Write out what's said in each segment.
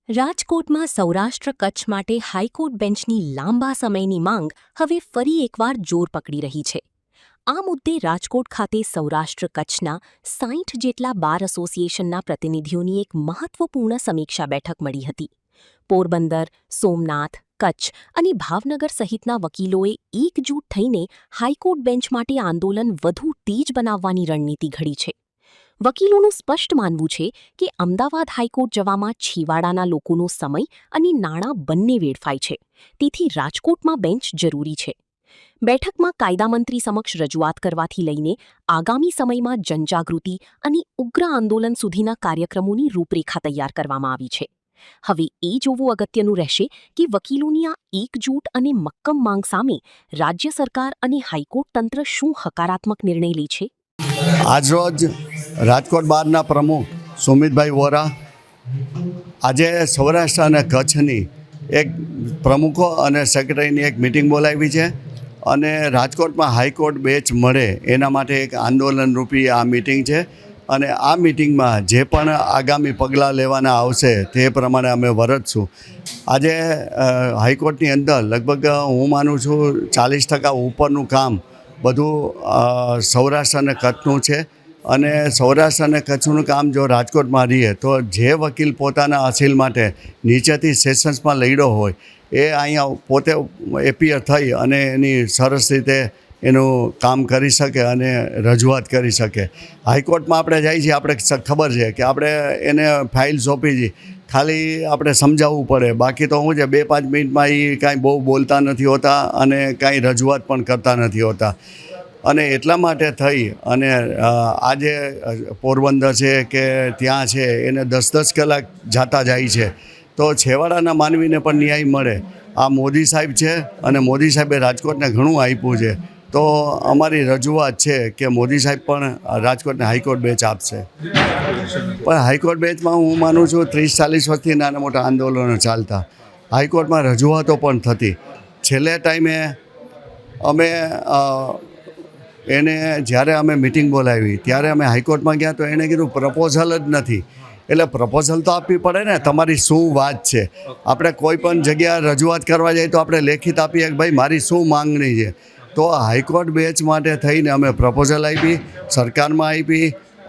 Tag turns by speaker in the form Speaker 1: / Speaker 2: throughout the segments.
Speaker 1: રાજકોટમાં સૌરાષ્ટ્ર કચ્છ માટે હાઈકોર્ટ બેન્ચની લાંબા સમયની માંગ હવે ફરી એકવાર જોર પકડી રહી છે. આ મુદ્દે રાજકોટ ખાતે સૌરાષ્ટ્ર કચ્છના 60 જેટલા બાર એસોસિએશનના પ્રતિનિધિઓની એક મહત્વપૂર્ણ સમીક્ષા બેઠક મળી હતી. પોરબંદર, સોમનાથ, કચ્છ અને ભાવનગર સહિતના વકીલોએ એકજૂટ થઈને હાઈકોર્ટ બેન્ચ માટે આંદોલન વધુ તેજ બનાવવાની રણનીતિ ઘડી છે. વકીલોનું સ્પષ્ટ માનવું છે કે અમદાવાદ હાઈકોર્ટ જવામાં છેવાડાના લોકોનો સમય અને નાણાં બંને વેડફાય છે, તેથી રાજકોટમાં બેન્ચ જરૂરી છે. બેઠકમાં કાયદામંત્રી સમક્ષ રજૂઆત કરવાથી લઈને આગામી સમયમાં જનજાગૃતિ અને ઉગ્ર આંદોલન સુધીના કાર્યક્રમોની રૂપરેખા તૈયાર કરવામાં આવી છે. હવે એ જોવું અગત્યનું રહેશે કે વકીલોની આ એકજૂટ અને મક્કમ માંગ સામે રાજ્ય સરકાર અને હાઈકોર્ટ તંત્ર શું હકારાત્મક નિર્ણય લે છે.
Speaker 2: આજરોજ રાજકોટ બારના પ્રમુખ સુમિતભાઈ વોરા આજે સૌરાષ્ટ્ર અને કચ્છની એક પ્રમુખો અને સેક્રેટરીની એક મિટિંગ બોલાવી છે અને રાજકોટમાં હાઈકોર્ટ બેન્ચ મળે એના માટે એક આંદોલનરૂપી આ મિટિંગ છે અને આ મિટિંગમાં જે પણ આગામી પગલાં લેવાના આવશે તે પ્રમાણે અમે વર્તશું. આજે હાઈકોર્ટની અંદર લગભગ હું માનું છું 40% ઉપરનું કામ બધું સૌરાષ્ટ્ર અને કચ્છનું છે અને સૌરાષ્ટ્ર અને કચ્છનું કામ જો રાજકોટમાં રહીએ તો જે વકીલ પોતાના અસીલ માટે નીચેથી સેશન્સમાં લડ્યો હોય એ અહીંયા પોતે એપિયર થઈ અને એની સરસ રીતે એનું કામ કરી શકે અને રજૂઆત કરી શકે. હાઈકોર્ટમાં આપણે જઈએ છીએ, આપણે ખબર છે કે આપણે એને ફાઇલ સોંપી છીએ, ખાલી આપણે સમજાવવું પડે, બાકી તો શું છે 2-5 મિનિટમાં એ કાંઈ બહુ બોલતા નથી હોતા અને કાંઈ રજૂઆત પણ કરતા નથી હોતા. અને એટલા માટે થઈ અને આજે પોરબંદર છે કે ત્યાં છે એને 10-10 કલાક જાતા જાય છે તો છેવાડાના માનવીને પણ ન્યાય મળે. આ મોદી સાહેબ છે અને મોદી સાહેબે રાજકોટને ઘણું આપ્યું છે, તો અમારી રજૂઆત છે કે મોદી સાહેબ પણ રાજકોટને હાઈકોર્ટ બેન્ચ આપશે. પણ હાઈકોર્ટ બેન્ચમાં હું માનું છું 30-40 વર્ષથી નાના મોટા આંદોલનો ચાલતા, હાઈકોર્ટમાં રજૂઆતો પણ થતી. છેલ્લે ટાઈમે અમે એને જ્યારે અમે મિટિંગ બોલાવી ત્યારે અમે હાઈકોર્ટમાં ગયા તો એણે કીધું પ્રપોઝલ જ નથી. એટલે પ્રપોઝલ તો આપવી પડે ને, તમારી શું વાત છે. આપણે કોઈ પણ જગ્યાએ રજૂઆત કરવા જઈએ તો આપણે લેખિત આપીએ કે ભાઈ મારી શું માંગણી છે. તો હાઈકોર્ટ બેન્ચ માટે થઈને અમે પ્રપોઝલ આપી, સરકારમાં આપી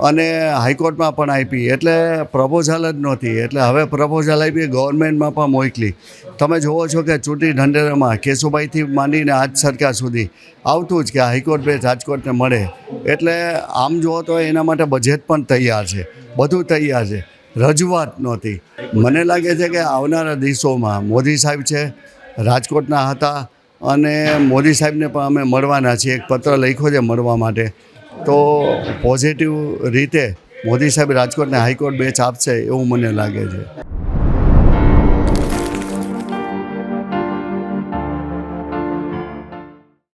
Speaker 2: અને હાઈકોર્ટમાં પણ આપી. એટલે પ્રપોઝલ જ નહોતી, એટલે હવે પ્રપોઝલ આપી, ગવર્મેન્ટમાં પણ મોકલી. તમે જુઓ છો કે ચૂંટણી ઢંઢેરામાં કેશુભાઈથી માંડીને આજ સરકાર સુધી આવતું જ કે હાઈકોર્ટ બેન્ચ રાજકોટને મળે. એટલે આમ જુઓ તો એના માટે બજેટ પણ તૈયાર છે, બધું તૈયાર છે, રજૂઆત નહોતી. મને લાગે છે કે આવનારા દિવસોમાં મોદી સાહેબ છે રાજકોટના હતા અને મોદી સાહેબને પણ અમે મળવાના છીએ. એક પત્ર લખ્યો છે મળવા માટે, તો પોઝિટિવ રીતે મોદી સાહેબ રાજકોટને હાઈકોર્ટ બેન્ચ આપશે એવું મને લાગે છે.